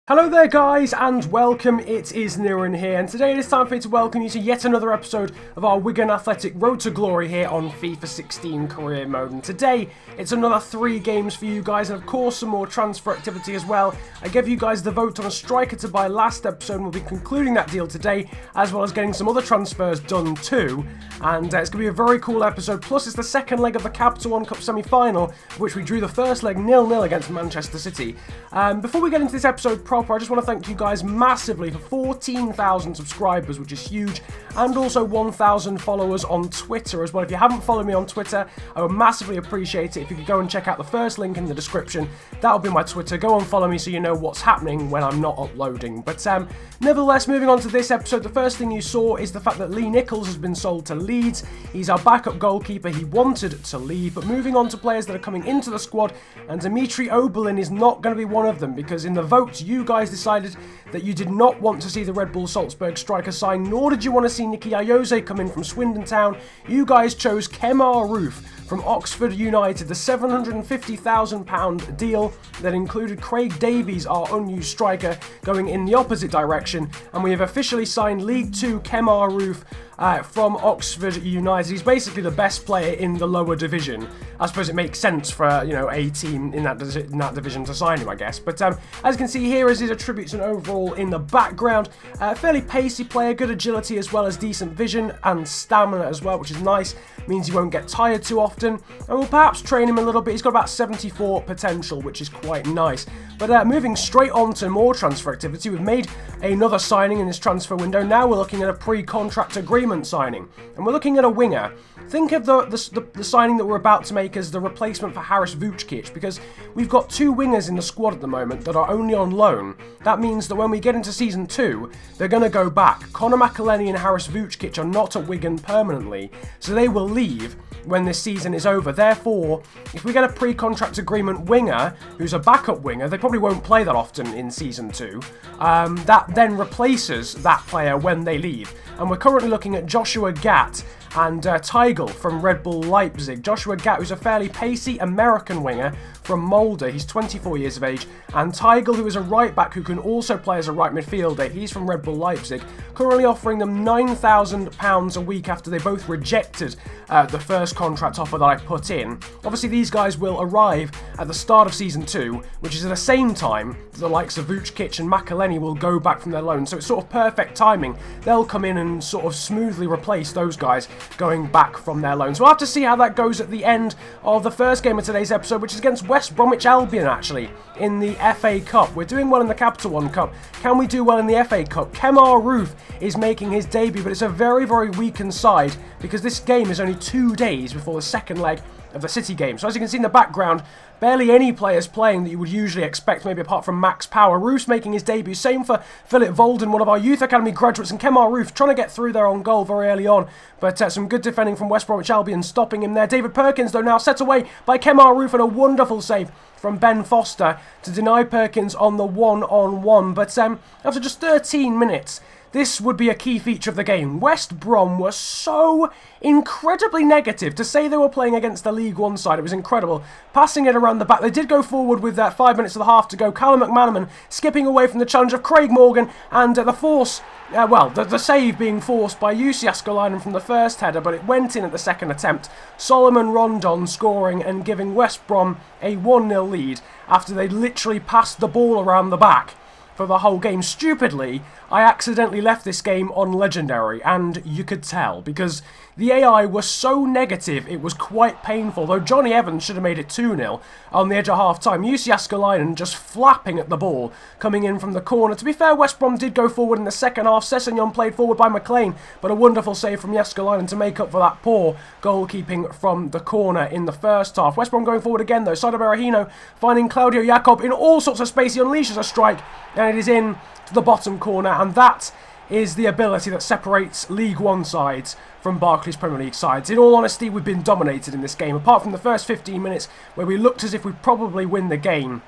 Hello there guys and welcome, it is Niran here, and today it is time for me to welcome you to yet another episode of our Wigan Athletic Road to Glory here on FIFA 16 Career Mode. And today it's another 3 games for you guys, and of course some more transfer activity as well. I gave you guys the vote on a striker to buy last episode and we'll be concluding that deal today, as well as getting some other transfers done too. And it's going to be a very cool episode, plus it's the second leg of the Capital One Cup semi-final, which we drew the first leg 0-0 against Manchester City. Before we get into this episode I just want to thank you guys massively for 14,000 subscribers, which is huge, and also 1,000 followers on Twitter as well. If you haven't followed me on Twitter, I would massively appreciate it if you could go and check out the first link in the description. That'll be my Twitter. Go and follow me so you know what's happening when I'm not uploading. But nevertheless, moving on to this episode, the first thing you saw is the fact that Lee Nichols has been sold to Leeds. He's our backup goalkeeper. He wanted to leave, but moving on to players that are coming into the squad, and Dimitri Oberlin is not going to be one of them, because in the votes you guys decided that you did not want to see the Red Bull Salzburg striker sign, nor did you want to see Nicky Ayose come in from Swindon Town. You guys chose Kemar Roof from Oxford United, the £750,000 deal that included Craig Davies, our unused striker, going in the opposite direction, and we have officially signed League 2 Kemar Roof from Oxford United. He's basically the best player in the lower division. I suppose it makes sense for a team in that division to sign him, I guess. But as you can see here is his attributes and overall in the background. Fairly pacey player, good agility as well as decent vision and stamina as well, which is nice. Means he won't get tired too often, and we'll perhaps train him a little bit. He's got about 74 potential, which is quite nice. But moving straight on to more transfer activity, we've made another signing in this transfer window. Now we're looking at a pre-contract agreement signing, and we're looking at a winger. Think of the signing that we're about to make as the replacement for Haris Vučkić, because we've got 2 wingers in the squad at the moment that are only on loan. That means that when we get into Season 2, they're going to go back. Conor McElhenney and Haris Vučkić are not at Wigan permanently, so they will leave when this season is over. Therefore, if we get a pre-contract agreement winger who's a backup winger, they probably won't play that often in Season 2. That then replaces that player when they leave. And we're currently looking at Joshua Gatt and Teigl from Red Bull Leipzig. Joshua Gatt, who's a fairly pacey American winger from Molde, he's 24 years of age, and Teigl, who is a right back who can also play as a right midfielder, he's from Red Bull Leipzig, currently offering them £9,000 a week after they both rejected the first contract offer that I put in. Obviously these guys will arrive at the start of Season 2, which is at the same time that the likes of Vučkić and McElhenney will go back from their loan, so it's sort of perfect timing. They'll come in and sort of smoothly replace those guys going back from their loan. So we'll have to see how that goes at the end of the first game of today's episode, which is against West Bromwich Albion, actually, in the FA Cup. We're doing well in the Capital One Cup. Can we do well in the FA Cup? Kemar Roof is making his debut, but it's a very, very weakened side because this game is only 2 days before the second leg of the City game. So as you can see in the background, barely any players playing that you would usually expect, maybe apart from Max Power. Roof's making his debut. Same for Philip Volden, one of our Youth Academy graduates, and Kemar Roof trying to get through their own goal very early on. But some good defending from West Bromwich Albion stopping him there. David Perkins, though, now set away by Kemar Roof, and a wonderful save from Ben Foster to deny Perkins on the one-on-one. But after just 13 minutes, this would be a key feature of the game. West Brom were so incredibly negative. To say they were playing against the League One side, it was incredible. Passing it around the back. They did go forward with 5 minutes of the half to go. Callum McManaman skipping away from the challenge of Craig Morgan, and the save being forced by Jussi Jääskeläinen from the first header, but it went in at the second attempt. Solomon Rondon scoring and giving West Brom a 1-0 lead after they literally passed the ball around the back for the whole game. Stupidly, I accidentally left this game on Legendary, and you could tell, because the AI was so negative, it was quite painful, though Johnny Evans should have made it 2-0 on the edge of half-time. Jussi Jääskeläinen just flapping at the ball, coming in from the corner. To be fair, West Brom did go forward in the second half. Sessegnon played forward by McLean, but a wonderful save from Jääskeläinen to make up for that poor goalkeeping from the corner in the first half. West Brom going forward again, though. Saido Berahino finding Claudio Jacob in all sorts of space. He unleashes a strike, and it is in to the bottom corner, and that is the ability that separates League One sides from Barclays Premier League sides. In all honesty, we've been dominated in this game. Apart from the first 15 minutes where we looked as if we'd probably win the game,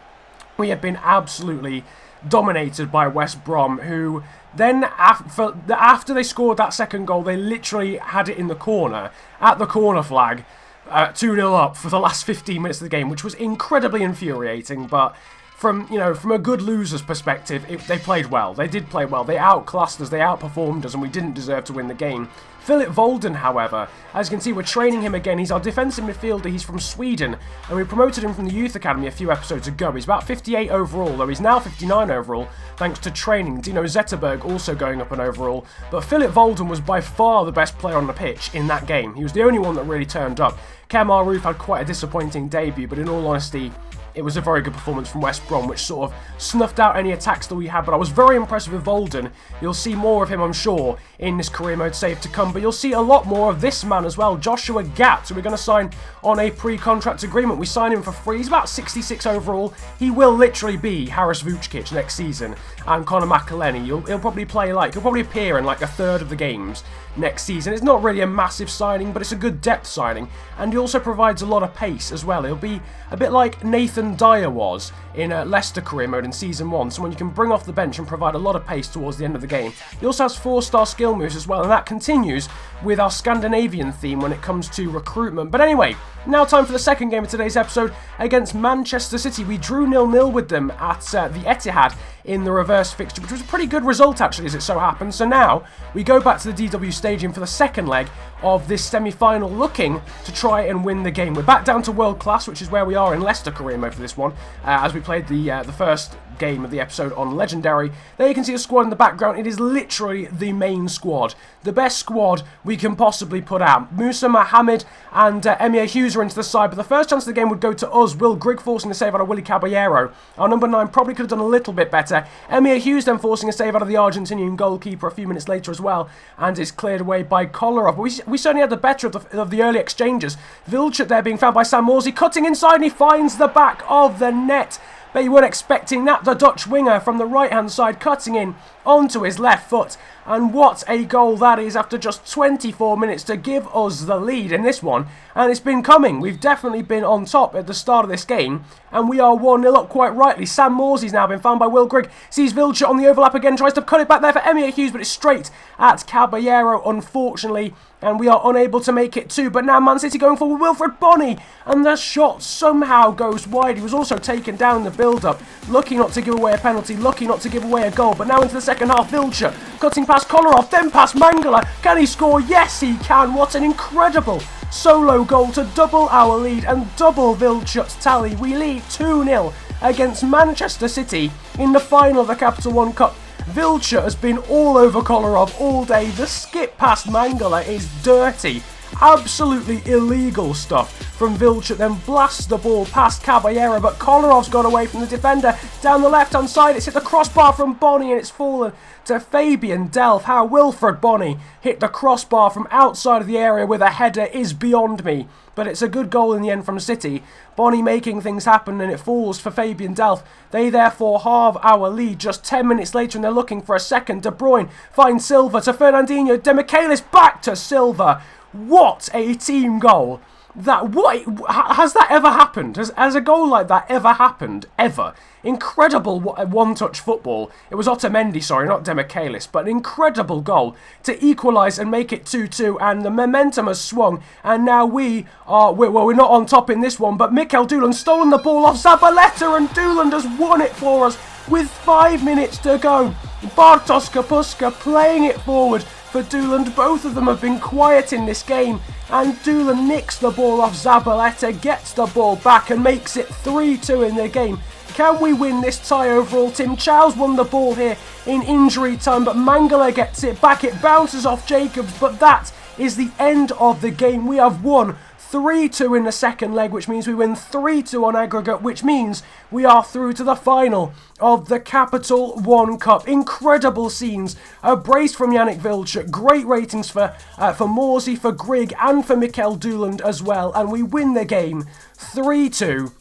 we have been absolutely dominated by West Brom, who then, after they scored that second goal, they literally had it in the corner, at the corner flag, 2-0 up for the last 15 minutes of the game, which was incredibly infuriating, but from a good loser's perspective, they played well. They did play well. They outclassed us, they outperformed us, and we didn't deserve to win the game. Philip Volden, however, as you can see, we're training him again. He's our defensive midfielder. He's from Sweden, and we promoted him from the youth academy a few episodes ago. He's about 58 overall, though he's now 59 overall, thanks to training. Dino Zetterberg also going up an overall, but Philip Volden was by far the best player on the pitch in that game. He was the only one that really turned up. Kemar Roof had quite a disappointing debut, but in all honesty, it was a very good performance from West Brom, which sort of snuffed out any attacks that we had, but I was very impressed with Volden. You'll see more of him, I'm sure, in this career mode save to come, but you'll see a lot more of this man as well, Joshua Gatt, who we're going to sign on a pre-contract agreement. We sign him for free. He's about 66 overall. He will literally be Haris Vučkić next season, and Conor McElhenney. He'll probably appear in like a third of the games next season. It's not really a massive signing, but it's a good depth signing, and he also provides a lot of pace as well. He'll be a bit like Nathan Dyer was in Leicester career mode in Season 1, someone you can bring off the bench and provide a lot of pace towards the end of the game. He also has 4-star skill moves as well, and that continues with our Scandinavian theme when it comes to recruitment. But anyway, now time for the second game of today's episode against Manchester City. We drew 0-0 with them at the Etihad in the reverse fixture, which was a pretty good result actually, as it so happens. So now we go back to the DW Stadium for the second leg of this semi-final, looking to try and win the game. We're back down to world class, which is where we are in Leicester career mode for this one, as we played the first game of the episode on Legendary. There you can see a squad in the background. It is literally the main squad, the best squad we can possibly put out. Musa Mohammed and Emir Hughes are into the side, but the first chance of the game would go to us. Will Grigg forcing a save out of Willy Caballero. Our number 9 probably could have done a little bit better. Emir Hughes then forcing a save out of the Argentinian goalkeeper a few minutes later as well, and is cleared away by Kolarov. But we certainly had the better of the early exchanges. Vilcek there being found by Sam Morsey, cutting inside, and he finds the back of the net. Bet you weren't expecting that. The Dutch winger from the right-hand side cutting in onto his left foot. And what a goal that is after just 24 minutes to give us the lead in this one. And it's been coming. We've definitely been on top at the start of this game. And we are 1-0 up quite rightly. Sam Morsey's now been found by Will Grigg. Sees Vilcek on the overlap again. Tries to cut it back there for Emir Hughes, but it's straight at Caballero, unfortunately. And we are unable to make it 2. But now Man City going forward, Wilfred Bonney. And the shot somehow goes wide. He was also taken down the build-up. Lucky not to give away a penalty. Lucky not to give away a goal. But now into the second half, Vilcek cutting past Kolarov, then past Mangala. Can he score? Yes, he can. What an incredible solo goal to double our lead and double Vilcek's tally. We lead 2-0 against Manchester City in the final of the Capital One Cup. Vilcek has been all over Kolarov all day. The skip past Mangala is dirty. Absolutely illegal stuff from Vilcek, then blasts the ball past Caballero, but Kolarov's got away from the defender. Down the left-hand side, it's hit the crossbar from Bonney, and it's fallen to Fabian Delph. How Wilfred Bonney hit the crossbar from outside of the area with a header is beyond me, but it's a good goal in the end from City. Bonney making things happen, and it falls for Fabian Delph. They therefore halve our lead just 10 minutes later, and they're looking for a second. De Bruyne finds Silva to Fernandinho. Demichelis back to Silva. What a team goal. Has that ever happened? Has a goal like that ever happened? Ever? Incredible one-touch football. It was Otamendi, sorry, not Demichelis, but an incredible goal to equalise and make it 2-2, and the momentum has swung, and now we're not on top in this one, but Mikel Dooland's stolen the ball off Zabaleta, and Dooland has won it for us with 5 minutes to go. Bartosz Kapuska playing it forward for Dooland. Both of them have been quiet in this game, and Dooland nicks the ball off Zabaleta, gets the ball back and makes it 3-2 in the game. Can we win this tie overall? Tim Chow's won the ball here in injury time, but Mangala gets it back. It bounces off Jacobs, but that is the end of the game. We have won 3-2 in the second leg, which means we win 3-2 on aggregate, which means we are through to the final of the Capital One Cup. Incredible scenes, a brace from Yannick Vilcek, great ratings for Morsey, for Grigg and for Mikel Dooland as well, and we win the game 3-2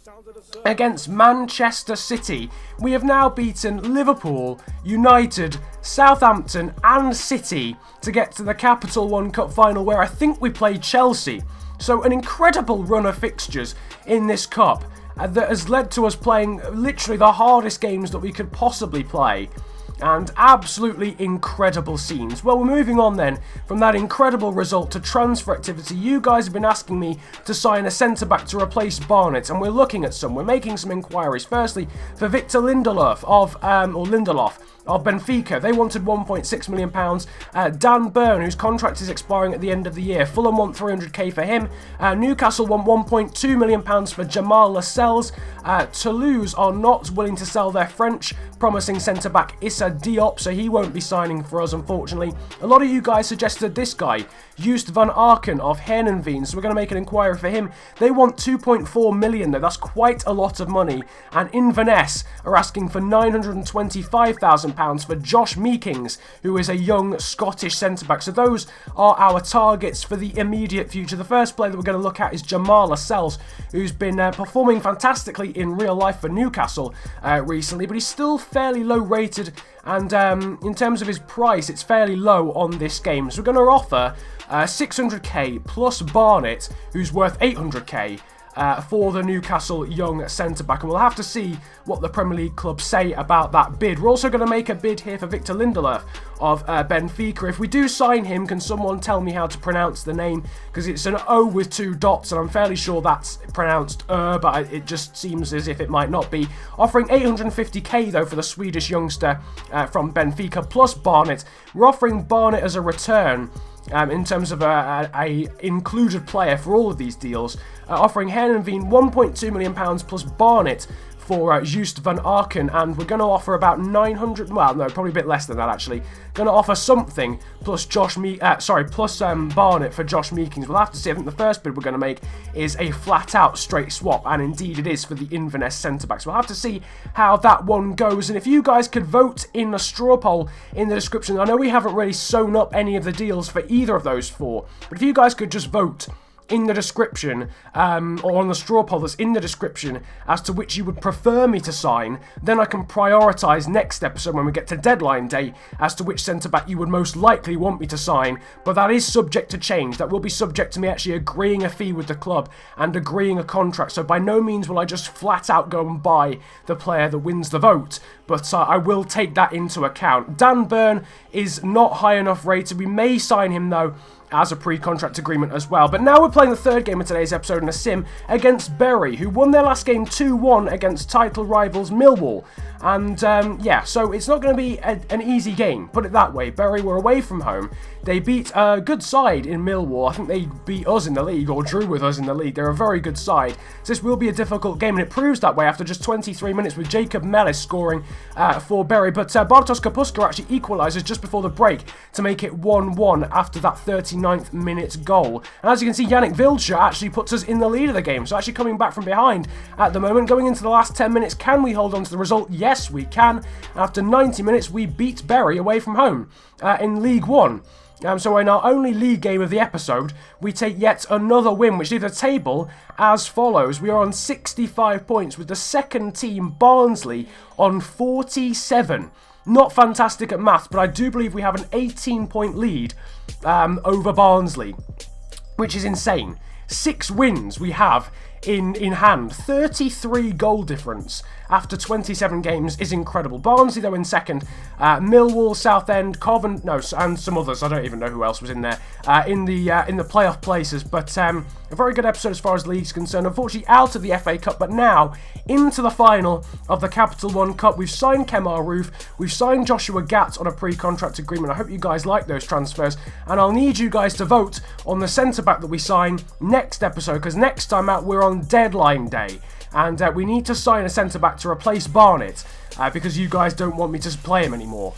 against Manchester City. We have now beaten Liverpool, United, Southampton and City to get to the Capital One Cup final, where I think we played Chelsea. So an incredible run of fixtures in this cup that has led to us playing literally the hardest games that we could possibly play. and absolutely incredible scenes. Well, we're moving on then from that incredible result to transfer activity. You guys have been asking me to sign a centre-back to replace Barnett, and we're looking at some. We're making some inquiries. Firstly, for Victor Lindelof of Benfica. They wanted £1.6 million. Dan Burn, whose contract is expiring at the end of the year. Fulham want 300k for him. Newcastle want £1.2 million for Jamal Lascelles. Toulouse are not willing to sell their French promising centre-back Issa Diop, so he won't be signing for us, unfortunately. A lot of you guys suggested this guy, Joost van Aken of Heerenveen, so we're going to make an inquiry for him. They want 2.4 million though, that's quite a lot of money. And Inverness are asking for £925,000 for Josh Meekings, who is a young Scottish centre-back. So those are our targets for the immediate future. The first player that we're going to look at is Jamal Lascelles, who's been performing fantastically in real life for Newcastle recently, but he's still fairly low rated, and in terms of his price, it's fairly low on this game. So we're going to offer 600k plus Barnett, who's worth 800k. For the Newcastle young centre-back, and we'll have to see what the Premier League clubs say about that bid. We're also going to make a bid here for Victor Lindelof of Benfica. If we do sign him, can someone tell me how to pronounce the name? Because it's an O with 2 dots, and I'm fairly sure that's pronounced but it just seems as if it might not be. Offering 850k though for the Swedish youngster from Benfica, plus Barnett. We're offering Barnett as a return. In terms of a included player for all of these deals, offering Heerenveen £1.2 million plus Barnett for Joost van Aken, and we're going to offer about 900, well no, probably a bit less than that actually. Going to offer something plus Barnett for Josh Meekings. We'll have to see. I think the first bid we're going to make is a flat out straight swap, and indeed it is for the Inverness centre-backs. We'll have to see how that one goes, and if you guys could vote in the straw poll in the description. I know we haven't really sewn up any of the deals for either of those four, but if you guys could just vote in the description, or on the straw poll that's in the description, as to which you would prefer me to sign, then I can prioritise next episode when we get to deadline day as to which centre-back you would most likely want me to sign. But that is subject to change. That will be subject to me actually agreeing a fee with the club and agreeing a contract. So by no means will I just flat out go and buy the player that wins the vote, but I will take that into account. Dan Burn is not high enough rated. We may sign him though as a pre-contract agreement as well. But now we're playing the third game of today's episode in a sim against Bury, who won their last game 2-1 against title rivals Millwall. And yeah, so it's not going to be an easy game, put it that way. Bury were away from home. They beat a good side in Millwall. I think they beat us in the league, or drew with us in the league. They're a very good side. So this will be a difficult game, and it proves that way after just 23 minutes with Jacob Mellis scoring for Bury. But Bartosz Kapuska actually equalises just before the break to make it 1-1 after that 39th minute goal. And as you can see, Yannick Wilshere actually puts us in the lead of the game. So actually coming back from behind at the moment. Going into the last 10 minutes, can we hold on to the result? Yes, we can. After 90 minutes, we beat Bury away from home in League One. So in our only league game of the episode, we take yet another win, which leaves the table as follows. We are on 65 points with the second team, Barnsley, on 47. Not fantastic at maths, but I do believe we have an 18-point lead over Barnsley, which is insane. 6 wins we have in hand. 33 goal difference after 27 games is incredible. Barnsley, though, in second. Millwall, Southend, and some others. I don't even know who else was in there in the playoff places. But a very good episode as far as the league's concerned. Unfortunately, out of the FA Cup, but now into the final of the Capital One Cup. We've signed Kemar Roof. We've signed Joshua Gatt on a pre-contract agreement. I hope you guys like those transfers, and I'll need you guys to vote on the centre-back that we sign next episode, because next time out we're on deadline day. And we need to sign a centre-back to replace Barnett because you guys don't want me to play him anymore.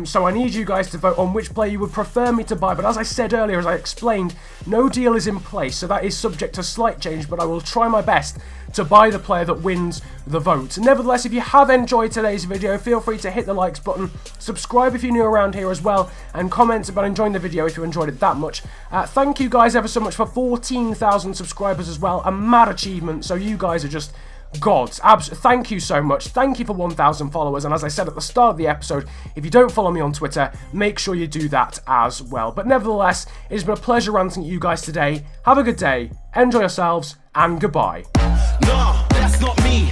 So I need you guys to vote on which player you would prefer me to buy. But as I said earlier, as I explained, no deal is in place, so that is subject to slight change, but I will try my best to buy the player that wins the vote. Nevertheless, if you have enjoyed today's video, feel free to hit the likes button, subscribe if you're new around here as well, and comment about enjoying the video if you enjoyed it that much. Thank you guys ever so much for 14,000 subscribers as well, a mad achievement, so you guys are just gods. Thank you so much. Thank you for 1,000 followers, and as I said at the start of the episode, if you don't follow me on Twitter, make sure you do that as well. But nevertheless, it has been a pleasure ranting at you guys today. Have a good day, enjoy yourselves, and goodbye. No, that's not me.